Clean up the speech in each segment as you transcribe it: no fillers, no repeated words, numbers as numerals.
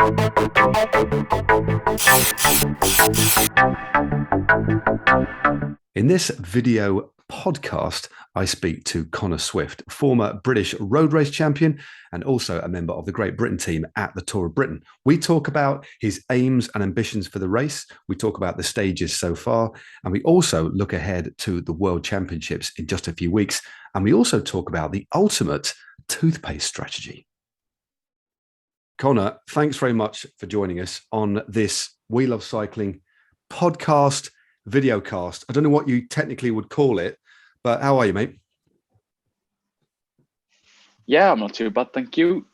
In this video podcast, I speak to Connor Swift, former British road race champion and also a member of the Great Britain team at the Tour of Britain. We talk about his aims and ambitions for the race. We talk about the stages so far, and we also look ahead to the World Championships in just a few weeks. And we also talk about the ultimate toothpaste strategy. Connor, thanks very much for joining us on this We Love Cycling podcast, videocast. I don't know what you technically would call it, but how are you, mate? Yeah, I'm not too bad, thank you.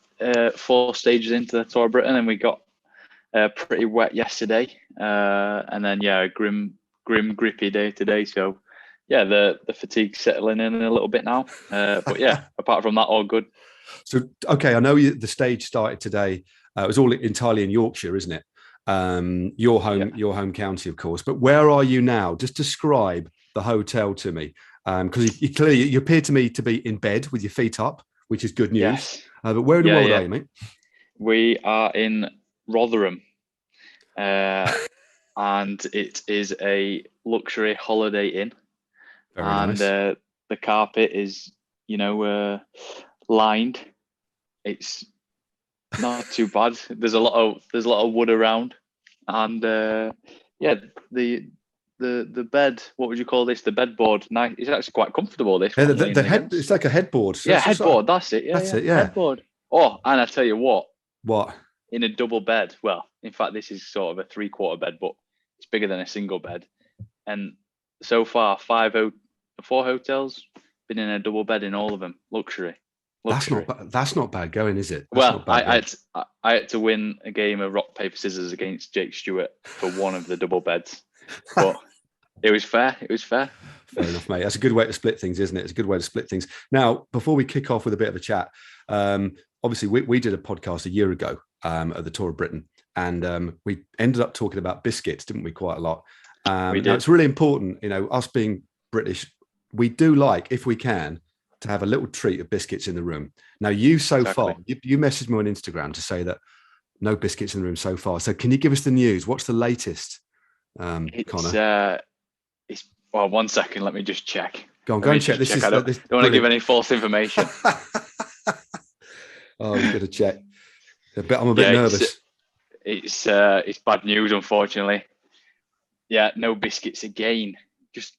4 stages into the Tour of Britain, and we got pretty wet yesterday, and then a grim, grippy day today. So yeah, the fatigue's settling in a little bit now, but yeah, apart from that, all good. So, okay, I know the stage started today. It was all entirely in Yorkshire, isn't it? Your home county, of course. But where are you now? Just describe the hotel to me, because you appear to me to be in bed with your feet up, which is good news. Yes. But where in the world are you, mate? We are in Rotherham, and it is a luxury holiday inn. Very nice. The carpet is, lined. It's not too bad. There's a lot of wood around, and the bed. What would you call this? The bedboard. Nice. It's actually quite comfortable. This the head. It's like a headboard. So headboard. That's it. Yeah, that's it. Yeah, headboard. Oh, and I tell you what. What? In a double bed. Well, in fact, this is sort of a 3/4 bed, but it's bigger than a single bed. And so far, 4 hotels. Been in a double bed in all of them. Luxury. That's not bad going, is it? I had to win a game of rock paper scissors against Jake Stewart for one of the double beds, but it was fair. Fair enough, mate. That's a good way to split things, isn't it? It's a good way to split things. Now, before we kick off with a bit of a chat, obviously we did a podcast a year ago at the Tour of Britain, and we ended up talking about biscuits, didn't we? Quite a lot. We did. Now it's really important, us being British, we do like, if we can, to have a little treat of biscuits in the room. Now, far, you messaged me on Instagram to say that no biscuits in the room so far. So can you give us the news? What's the latest, Connor? Well, 1 second. Let me just check. Go and check. I don't want to give any false information. Oh, you've got to check. I'm a bit nervous. It's bad news, unfortunately. Yeah, no biscuits again. It's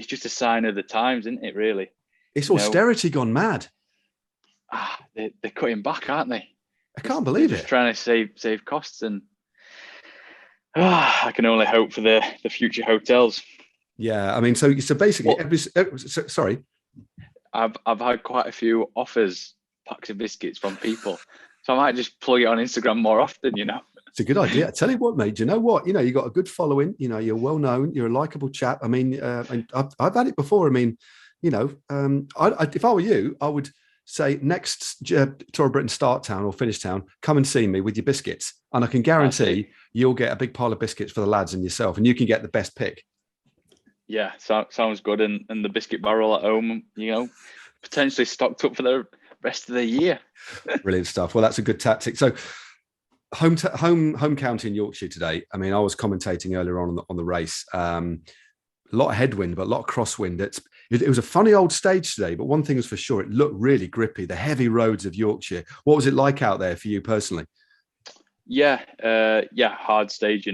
just a sign of the times, isn't it, really? It's austerity gone mad. They're cutting back, aren't they? I can't believe it. Just trying to save costs, and I can only hope for the future hotels. Yeah, I mean, so basically, sorry. I've had quite a few offers, packs of biscuits from people, so I might just plug it on Instagram more often. It's a good idea. I tell you what, mate. You know what? You got a good following. You're well known. You're a likable chap. I mean, I've had it before. I mean, if I were you, I would say next Tour of Britain start town or finish town, come and see me with your biscuits, and I can guarantee you'll get a big pile of biscuits for the lads and yourself, and you can get the best pick. Yeah, sounds good. And the biscuit barrel at home, potentially stocked up for the rest of the year. Brilliant stuff. Well, that's a good tactic. So home county in Yorkshire today. I mean, I was commentating earlier on the race. A lot of headwind, but a lot of crosswind. It was a funny old stage today, but one thing is for sure, it looked really grippy, the heavy roads of Yorkshire. What was it like out there for you personally? Yeah, hard stage,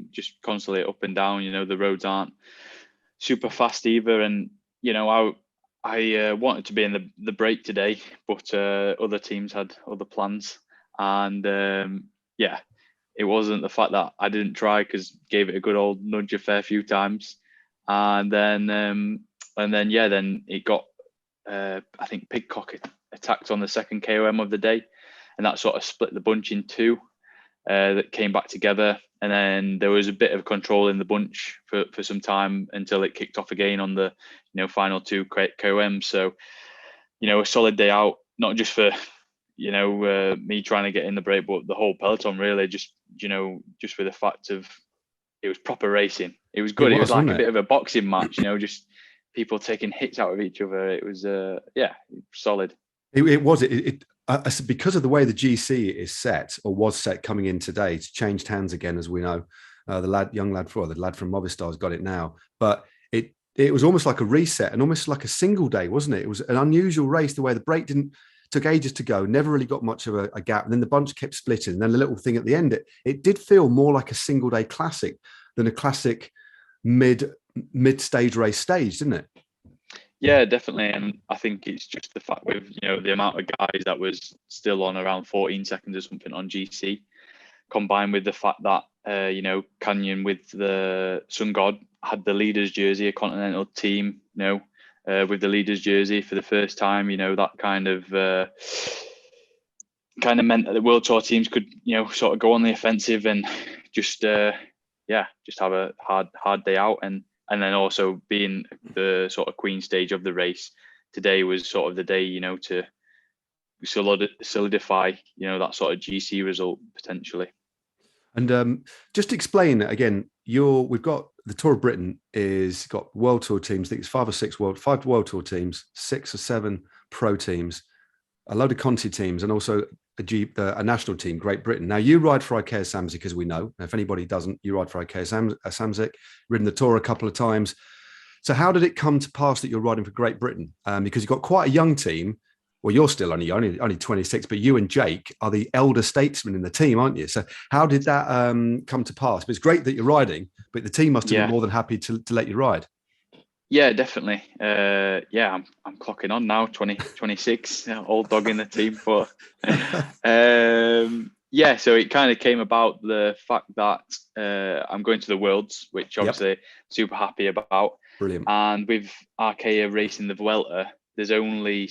just constantly up and down. The roads aren't super fast either. And, I wanted to be in the break today, but other teams had other plans. And it wasn't the fact that I didn't try, because gave it a good old nudge a fair few times. And then it got, I think Pidcock attacked on the second KOM of the day, and that sort of split the bunch in two. That came back together, and then there was a bit of control in the bunch for some time until it kicked off again on the final 2 KOM. So a solid day out, not just for me trying to get in the break, but the whole peloton really. Just for the fact of it was proper racing. It was good. It was like a bit of a boxing match, just people taking hits out of each other. It was solid. It was. I said because of the way the GC is set or was set coming in today, it's changed hands again, as we know. The young lad the lad from Movistar's got it now, but it was almost like a reset and almost like a single day, wasn't it? It was an unusual race the way the break took ages to go, never really got much of a gap, and then the bunch kept splitting. And then the little thing at the end, it did feel more like a single day classic than a classic mid stage race stage, didn't it? Yeah, definitely. And I think it's just the fact with, the amount of guys that was still on around 14 seconds or something on GC, combined with the fact that, Canyon with the Sun God had the leaders jersey, a continental team, with the leaders jersey for the first time, that kind of meant that the World Tour teams could, sort of go on the offensive and just have a hard day out. And then also being the sort of queen stage of the race, today was sort of the day, to solidify, that sort of GC result potentially. And just explain again, we've got the Tour of Britain is got World Tour teams. I think it's five World Tour teams, 6 or 7 pro teams, a load of Conti teams, and also a national team, Great Britain. Now, you ride for Ikea Samsic, as we know. If anybody doesn't, you ride for Ikea Samsic, ridden the Tour a couple of times. So how did it come to pass that you're riding for Great Britain? Because you've got quite a young team. Well, you're still only 26, but you and Jake are the elder statesmen in the team, aren't you? So how did that come to pass? But it's great that you're riding, but the team must have been more than happy to let you ride. Yeah, definitely. I'm clocking on now, 26, old dog in the team. But so it kind of came about the fact that I'm going to the Worlds, which obviously super happy about. Brilliant. And with Arkea racing the Vuelta, there's only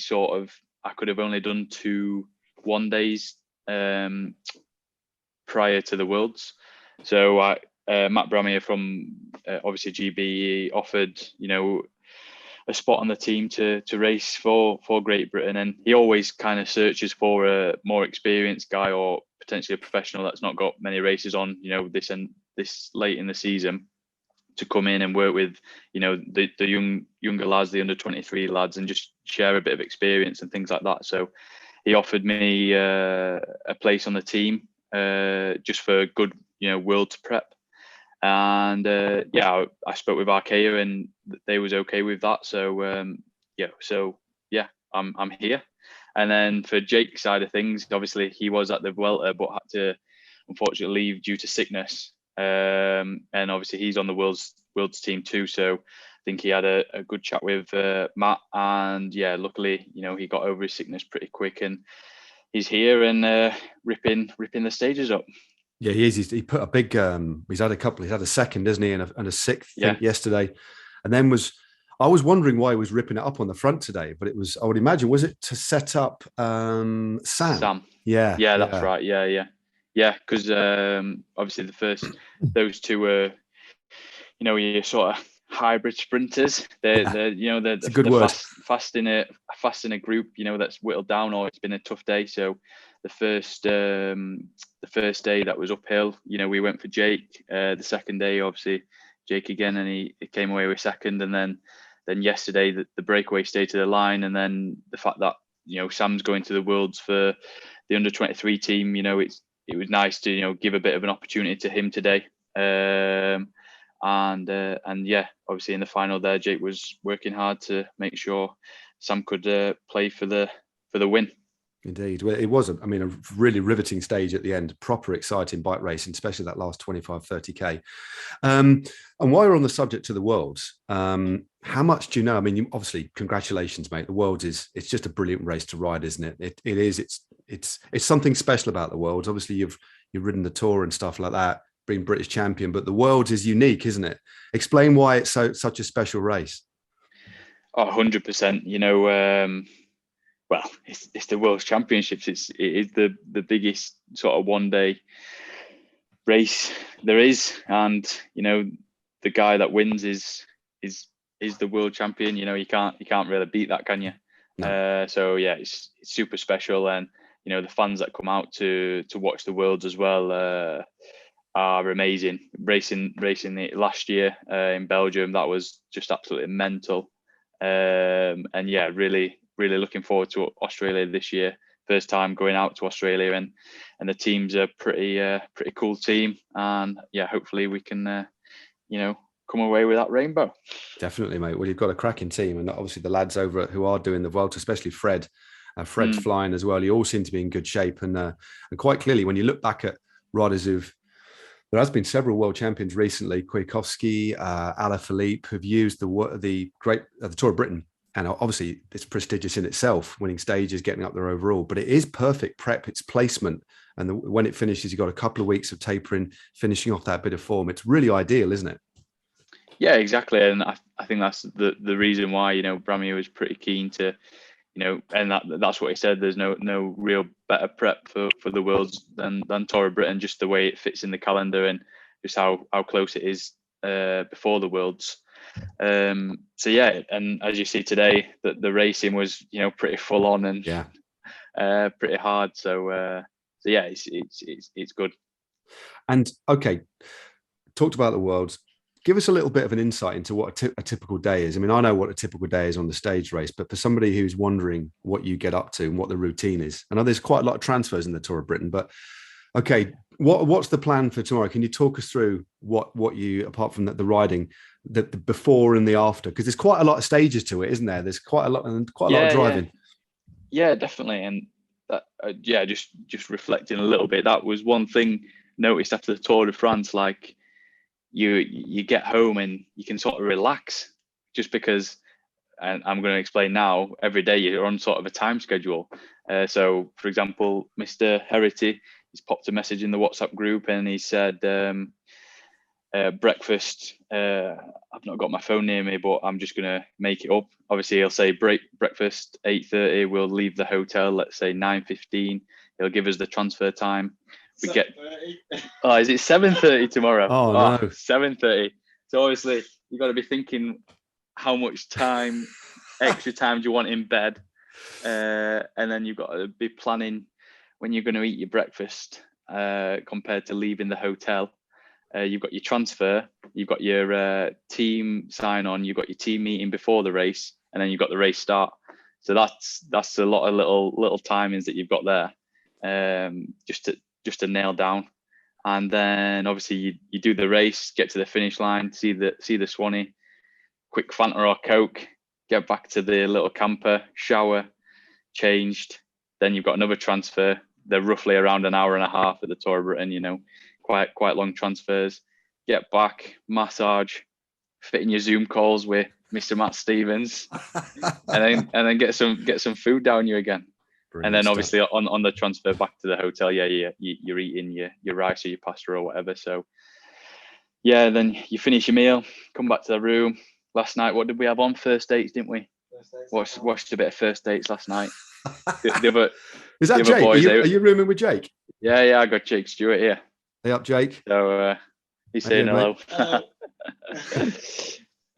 I could have only done 2 1-days prior to the Worlds. So Matt Bramier from obviously GB offered, a spot on the team to race for Great Britain, and he always kind of searches for a more experienced guy or potentially a professional that's not got many races on, this late in the season, to come in and work with, the younger lads, the under 23 lads, and just share a bit of experience and things like that. So he offered me a place on the team just for good, Worlds prep. And I spoke with Arkea and they was okay with that. So I'm here. And then for Jake's side of things, obviously he was at the Vuelta but had to unfortunately leave due to sickness. And obviously he's on the world's team too. So I think he had a good chat with Matt, and luckily, he got over his sickness pretty quick and he's here and ripping the stages up. Yeah, he is. He put a big. He's had a second, isn't he, and a sixth yesterday, and then I was wondering why he was ripping it up on the front today, but it was. I would imagine, was it to set up Sam? Yeah, that's right. Yeah. Because obviously those two were, your sort of hybrid sprinters. They're it's a good word. Fast in a group, that's whittled down, or it's been a tough day. So the first day that was uphill, we went for Jake. The second day, obviously Jake again, and he came away with second. And then yesterday the breakaway stayed to the line, and then the fact that Sam's going to the Worlds for the under 23 team, it was nice to give a bit of an opportunity to him today. Obviously in the final there, Jake was working hard to make sure Sam could play for the win. Indeed. Well, it was, a really riveting stage at the end, proper exciting bike racing, especially that last 25, 30K. And while we're on the subject of the Worlds, how much do you know? Obviously, congratulations, mate. The Worlds it's just a brilliant race to ride, isn't it? It is. It's something special about the Worlds. Obviously, you've ridden the Tour and stuff like that, being British champion, but the Worlds is unique, isn't it? Explain why it's such a special race. 100%. Well, it's the World Championships. It is the biggest sort of 1-day race there is, and the guy that wins is the world champion. You can't really beat that, can you? No. It's super special, and the fans that come out to watch the Worlds as well are amazing. Racing it last year in Belgium, that was just absolutely mental. Really looking forward to Australia this year. first time going out to Australia, and the team's a pretty cool team, and yeah, hopefully we can come away with that rainbow. Definitely, mate. Well, you've got a cracking team, and obviously the lads over who are doing the Vuelta, especially Fred. Fred's flying as well. You all seem to be in good shape, and quite clearly, when you look back at riders there has been several world champions recently. Kwiatkowski, Alaphilippe, who've used the Tour of Britain, and obviously it's prestigious in itself, winning stages, getting up there overall. But it is perfect prep. It's placement, and when it finishes, you've got a couple of weeks of tapering, finishing off that bit of form. It's really ideal, isn't it? Yeah, exactly, and I think that's the reason why Bramio was pretty keen to, and that's what he said. There's no real better prep for the Worlds than Tour of Britain, just the way it fits in the calendar and just how close it is before the Worlds. So yeah, and as you see today, that the racing was pretty full on and pretty hard. So yeah, it's good. And okay, talked about the Worlds. Give us a little bit of an insight into what a typical day is. I mean, I know what a typical day is on the stage race, but for somebody who's wondering what you get up to and what the routine is, I know there's quite a lot of transfers in the Tour of Britain, but okay, what's the plan for tomorrow? Can you talk us through what you, apart from the riding, the before and the after? Because there's quite a lot of stages to it, isn't there? There's quite a lot of driving. Yeah, definitely. And that, just reflecting a little bit, that was one thing noticed after the Tour de France, like, you get home and you can sort of relax, just because, and I'm going to explain now, every day you're on sort of a time schedule. So for example, Mr. Herity, he's popped a message in the WhatsApp group and he said, breakfast, I've not got my phone near me, but I'm just going to make it up. Obviously he'll say breakfast 8:30, we'll leave the hotel, let's say 9:15. He'll give us the transfer time. We get, is it 7:30 tomorrow? Oh no, 7:30. So obviously you got to be thinking how much extra time do you want in bed, and then you've got to be planning when you're going to eat your breakfast compared to leaving the hotel. You've got your transfer, you've got your team sign on, you've got your team meeting before the race, and then you've got the race start. So that's a lot of little timings that you've got there, just to nail down. And then obviously you do the race, get to the finish line, see the Swanee, quick Fanta or Coke, get back to the little camper, shower, changed. Then you've got another transfer. They're roughly around an hour and a half at the Tour of Britain, quite long transfers. Get back, massage, fit in your Zoom calls with Mr. Matt Stevens, and then get some food down you again. Brilliant. And then obviously on the transfer back to the hotel, you're eating your rice or your pasta or whatever. So yeah, then you finish your meal, come back to the room. Last night, what did we have on? First dates, didn't we? Watched a bit of First Dates last night. The other, is that Jake? Boys, are you rooming with Jake? Yeah, I got Jake Stewart here. Hey up, Jake. So he's saying hello.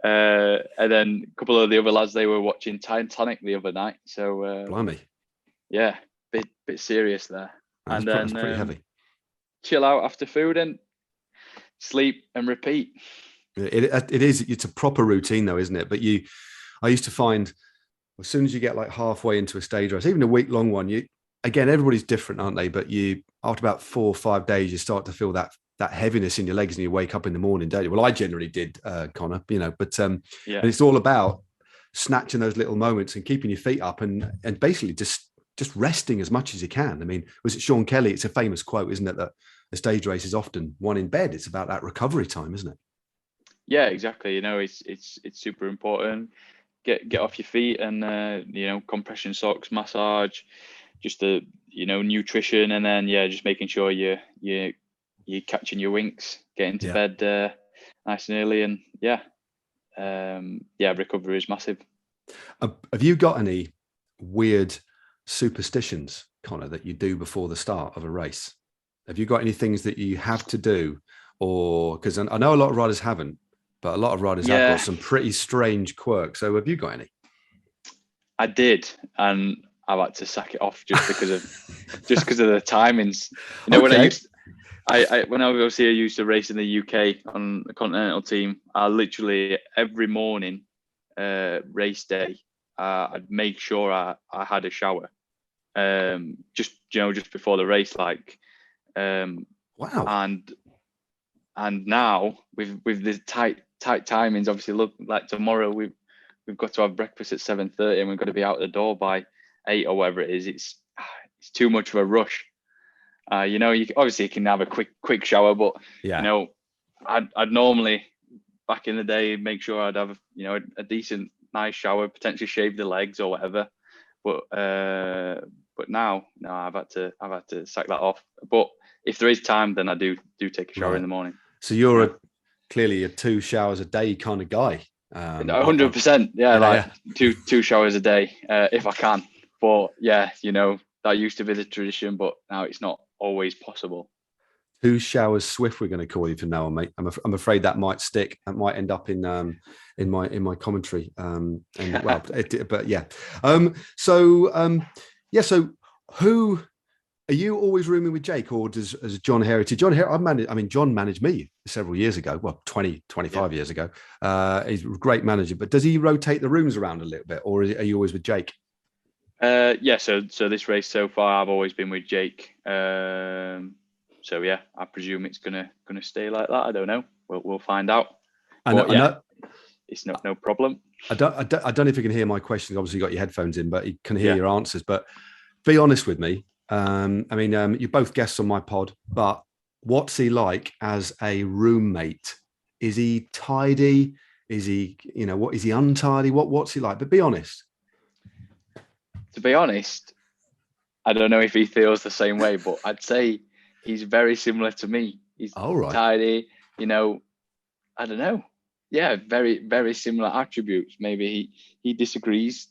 And then a couple of the other lads, they were watching Titanic the other night. So blimey. Yeah, bit serious there. That's pretty heavy. Chill out after food and sleep and repeat. It is. It's a proper routine, though, isn't it? But I used to find as soon as you get like halfway into a stage race, even a week-long one, everybody's different, aren't they? But after about 4 or 5 days, you start to feel that heaviness in your legs, and you wake up in the morning, don't you? Well, I generally did, Connor. But and it's all about snatching those little moments and keeping your feet up and basically just resting as much as you can. I mean, was it Sean Kelly? It's a famous quote, isn't it, that a stage race is often won in bed. It's about that recovery time, isn't it? Yeah, exactly. It's super important. Get off your feet and compression socks, massage, just the nutrition, and then just making sure you're catching your winks, getting to bed nice and early, and recovery is massive. Have you got any weird superstitions, Connor, that you do before the start of a race? Have you got any things that you have to do, or because I know a lot of riders haven't, but a lot of riders have got some pretty strange quirks. So have you got any? I did, and I like to sack it off just because of the timings. When I used to race in the UK on the Continental team, I literally every morning race day, I'd make sure I had a shower. just just before the race, like Wow. And now with the tight timings, obviously, look, like tomorrow we've got to have breakfast at 7:30 and we've got to be out the door by 8 or whatever it is. It's too much of a rush. You obviously can have a quick shower, but Yeah. I'd normally, back in the day, make sure I'd have a decent nice shower, potentially shave the legs or whatever. But now I've had to sack that off. But if there is time, then I do take a shower in the morning. So you're clearly a 2 showers a day kind of guy. 100%. Yeah, two showers a day if I can. But yeah, that used to be the tradition, but now it's not always possible. 2 showers Swift, we're going to call you from now on, mate. I'm afraid that might stick. That might end up in my commentary. But yeah. So who are you always rooming with, Jake, or does John Heritage? John managed me several years ago. Well, 25 years ago. He's a great manager, but does he rotate the rooms around a little bit, or are you always with Jake? So this race so far, I've always been with Jake. So yeah, I presume it's gonna stay like that. I don't know. We'll find out. It's no problem. I don't know if you can hear my questions. Obviously, you got your headphones in, but you can hear your answers. But be honest with me. You're both guests on my pod, but what's he like as a roommate? Is he tidy? Is he, what is he untidy? What's he like? But be honest. To be honest, I don't know if he feels the same way, but I'd say he's very similar to me. He's tidy, I don't know. Yeah, very, very similar attributes. Maybe he disagrees,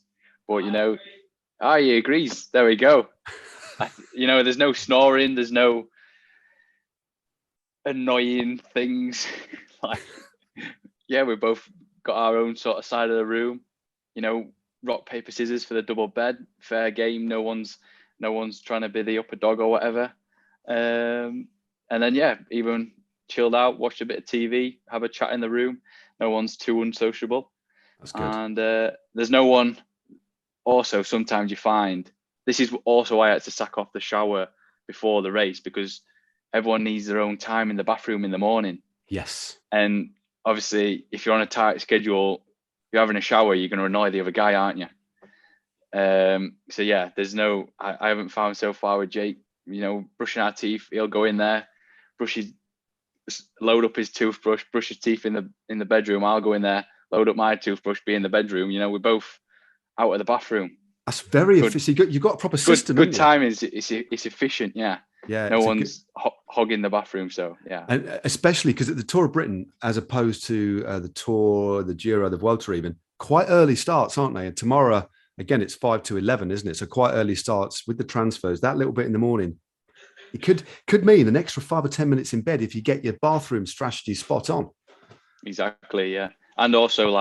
but he agrees. There we go. There's no snoring, there's no annoying things. We both got our own sort of side of the room. Rock, paper, scissors for the double bed. Fair game. No one's trying to be the upper dog or whatever. And then even chilled out, watched a bit of TV, have a chat in the room. No one's too unsociable. That's good. And there's no one. Also, sometimes you find, this is also why I had to sack off the shower before the race, because everyone needs their own time in the bathroom in the morning. Yes. And obviously, if you're on a tight schedule, you're having a shower, you're going to annoy the other guy, aren't you? So yeah, I haven't found so far with Jake, brushing our teeth. He'll go in there, load up his toothbrush, brush his teeth in the bedroom. I'll go in there, load up my toothbrush, be in the bedroom. We're both out of the bathroom. That's very efficient. You've got a proper system. Good time is it's efficient. Yeah. Yeah. No one's hogging the bathroom. So yeah. And especially because at the Tour of Britain, as opposed to the Tour, the Giro, the Vuelta, even quite early starts, aren't they? And tomorrow, again, it's 5 to 11, isn't it? So quite early starts with the transfers. That little bit in the morning, it could mean an extra 5 or 10 minutes in bed if you get your bathroom strategy spot on. Exactly. Yeah. And also,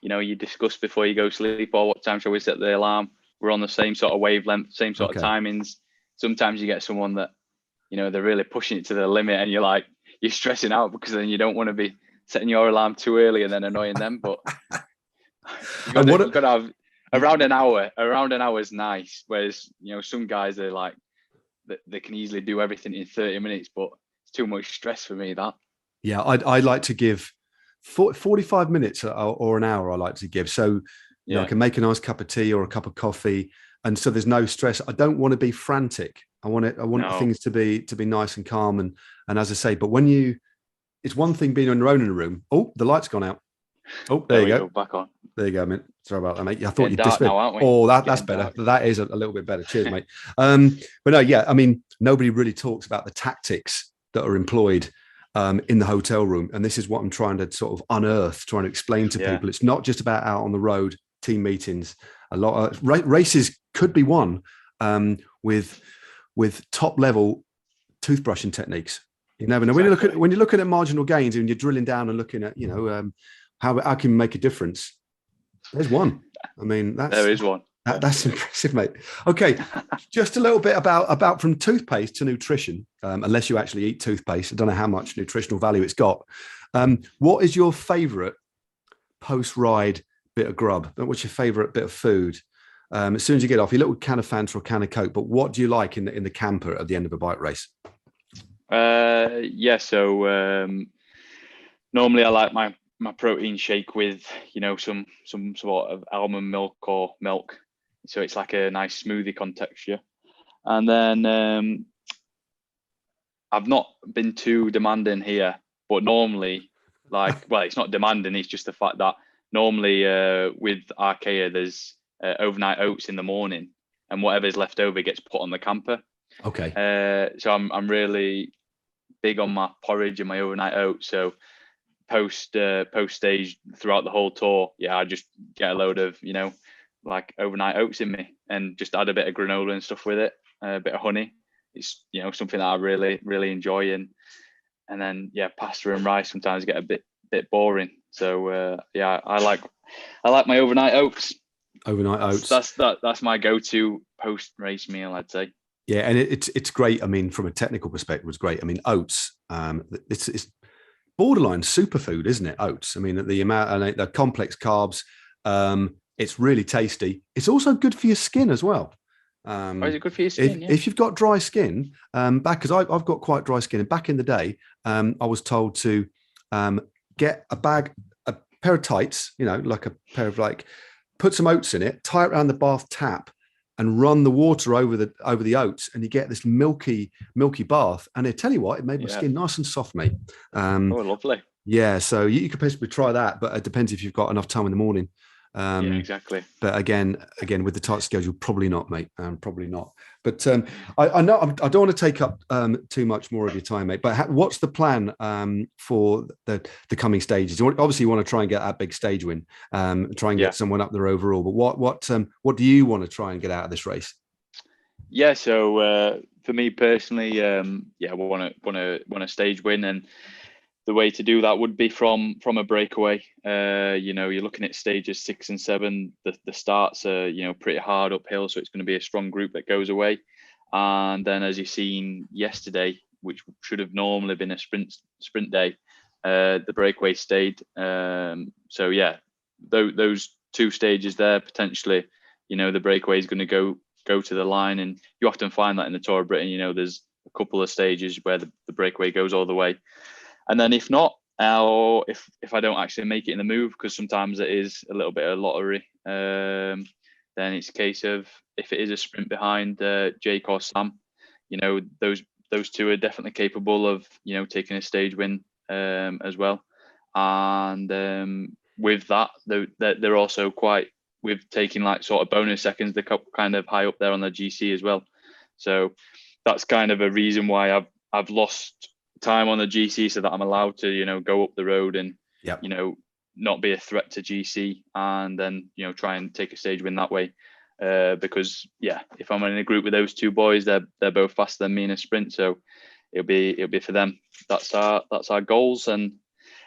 you discuss before you go sleep, or what time shall we set the alarm? We're on the same sort of wavelength, same sort of timings. Sometimes you get someone that, they're really pushing it to the limit, and you're stressing out because then you don't want to be setting your alarm too early and then annoying them. But you've got to have around an hour. Around an hour is nice. Whereas, some guys, they're like, they can easily do everything in 30 minutes, but it's too much stress for me, that. Yeah, I like to give 45 minutes or an hour. I like to give. So, I can make a nice cup of tea or a cup of coffee. And so there's no stress. I don't want to be frantic. I want things to be nice and calm. And as I say, but it's one thing being on your own in a room. Oh, the light's gone out. Oh, there you go. Back on. There you go, mate. Sorry about that, mate. I thought you'd disappeared. Oh, that's better. Dark. That is a little bit better. Cheers, mate. But no, yeah. Nobody really talks about the tactics that are employed in the hotel room, and this is what I'm trying to sort of unearth, trying to explain to people. It's not just about out on the road, team meetings. A lot of races could be won with top level toothbrushing techniques. You never know. Exactly. When you're looking at marginal gains and you're drilling down and looking at how can you make a difference. There's one. There is one. That's impressive, mate. Okay, just a little bit about from toothpaste to nutrition. Unless you actually eat toothpaste, I don't know how much nutritional value it's got. What is your favourite post-ride bit of grub? What's your favourite bit of food? As soon as you get off, your little can of Fanta or can of Coke. But what do you like in the camper at the end of a bike race? Yeah. So normally I like my protein shake with some sort of almond milk or milk, so it's like a nice smoothie contexture. And then I've not been too demanding here, but normally, well, it's not demanding. It's just the fact that normally with Archaea, there's overnight oats in the morning, and whatever's left over gets put on the camper. Okay. So I'm really big on my porridge and my overnight oats. So post stage throughout the whole tour, I just get a load of like overnight oats in me, and just add a bit of granola and stuff with it, a bit of honey. It's something that I really enjoy, and then pasta and rice sometimes get a bit boring. So I like my overnight oats. Overnight oats. That's my go-to post race meal, I'd say. Yeah, and it's great. I mean, from a technical perspective, it's great. I mean, oats. It's borderline superfood, isn't it? Oats. I mean, the amount and the complex carbs. It's really tasty. It's also good for your skin as well. Is it good for your skin? If you've got dry skin, because I've got quite dry skin, and back in the day, I was told to get a pair of tights, like a pair of put some oats in it, tie it around the bath tap, and run the water over the oats, and you get this milky bath. And I tell you what, it made my skin nice and soft, mate. Lovely. Yeah, so you could possibly try that, but it depends if you've got enough time in the morning. Exactly. But again, with the tight schedule, probably not, mate. Probably not. But I know I don't want to take up too much more of your time, mate. But what's the plan for the coming stages? Obviously, you want to try and get that big stage win, try and get someone up there overall. But what do you want to try and get out of this race? Yeah. So for me personally, I want to stage win, and the way to do that would be from a breakaway. You're looking at stages 6 and 7. The starts are pretty hard uphill, so it's going to be a strong group that goes away. And then, as you've seen yesterday, which should have normally been a sprint day, the breakaway stayed. So those 2 stages there potentially, the breakaway is going to go to the line, and you often find that in the Tour of Britain. There's a couple of stages where the breakaway goes all the way. And then if not, or if I don't actually make it in the move, because sometimes it is a little bit of lottery, then it's a case of, if it is a sprint behind Jake or Sam, those 2 are definitely capable of taking a stage win as well. And with that, they're also quite with taking sort of bonus seconds. They're kind of high up there on the GC as well. So that's kind of a reason why I've lost time on the GC, so that I'm allowed to go up the road and not be a threat to GC, and then try and take a stage win that way, because if I'm in a group with those 2 boys, they're both faster than me in a sprint, so it'll be for them. That's our goals. And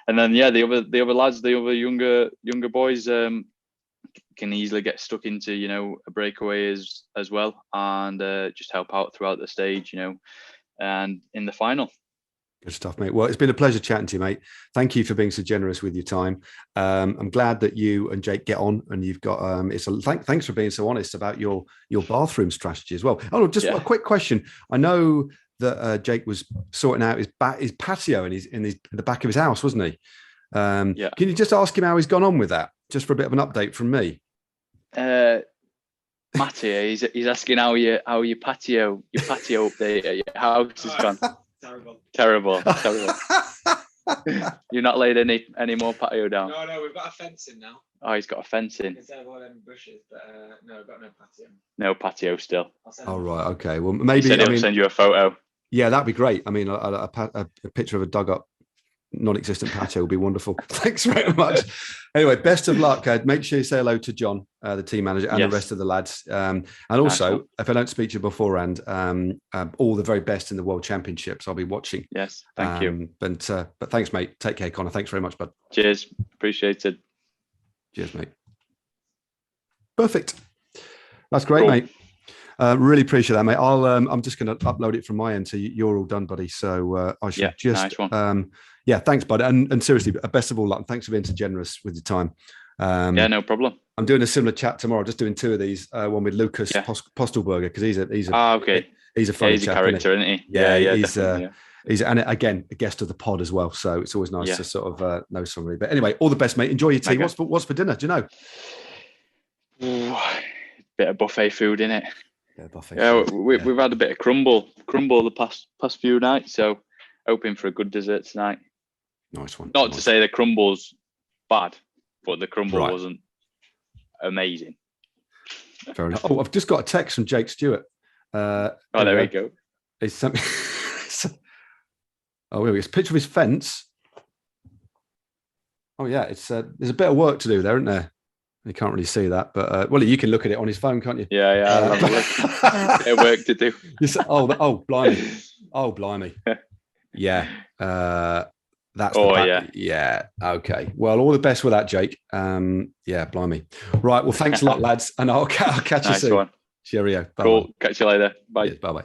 then the other lads, the other younger boys can easily get stuck into a breakaway as well, and just help out throughout the stage, and in the final. Good stuff, mate. Well, it's been a pleasure chatting to you, mate. Thank you for being so generous with your time. I'm glad that you and Jake get on, and you've got. Thanks for being so honest about your bathroom strategy as well. Oh, just a quick question. I know that Jake was sorting out his patio in the back of his house, wasn't he? Can you just ask him how he's gone on with that, just for a bit of an update from me? Matty, he's asking how your patio update at your house has gone. Terrible. You've not laid any more patio down? No, we've got a fence in now. Oh, he's got a fence in. Instead of all them bushes, but no, we've got no patio. No patio still. Oh, right, okay. Well, maybe I'll send you a photo. Yeah, that'd be great. I mean, a picture of a dug up non-existent patio would be wonderful. Thanks very much. Anyway, best of luck. Make sure you say hello to John, the team manager, and the rest of the lads. And also, if I don't speak to you beforehand, all the very best in the World Championships. I'll be watching. Yes, thank you. But thanks, mate. Take care, Connor. Thanks very much, bud. Cheers. Appreciated. Cheers, mate. Perfect. That's great, mate. Really appreciate that, mate. I'm just going to upload it from my end, so you're all done, buddy. So I should just. Nice one. Thanks, bud. And seriously, best of all luck. Thanks for being so generous with your time. Yeah, no problem. I'm doing a similar chat tomorrow. Just doing 2 of these. One with Lucas Postelberger, because he's a okay. he's a funny he's a chap, character, isn't he? Yeah, he's definitely, yeah. He's, and again, a guest of the pod as well. So it's always nice Yeah. to sort of know somebody. But anyway, all the best, mate. Enjoy your tea. Mega. What's for dinner? Do you know? Ooh, bit of buffet food in it. Yeah, buffet. Yeah, food. we've had a bit of crumble the past few nights. So hoping for a good dessert tonight. Nice one. Not to say the crumble's bad, but the crumble Right. wasn't amazing. Fair enough. Oh, I've just got a text from Jake Stewart. There we go. He's sent me. Oh, here we go. It's a picture of his fence. Oh yeah, it's there's a bit of work to do there, isn't there? You can't really see that, but well, you can look at it on his phone, can't you? Yeah. I'll have a look. Bit of work to do. Blimey. Yeah. That's yeah. Okay. Well, all the best with that, Jake. Yeah, blimey. Right. Well, thanks a lot, lads, and I'll catch you soon. One. Cheerio. Bye. Cool. Catch you later. Bye. Bye.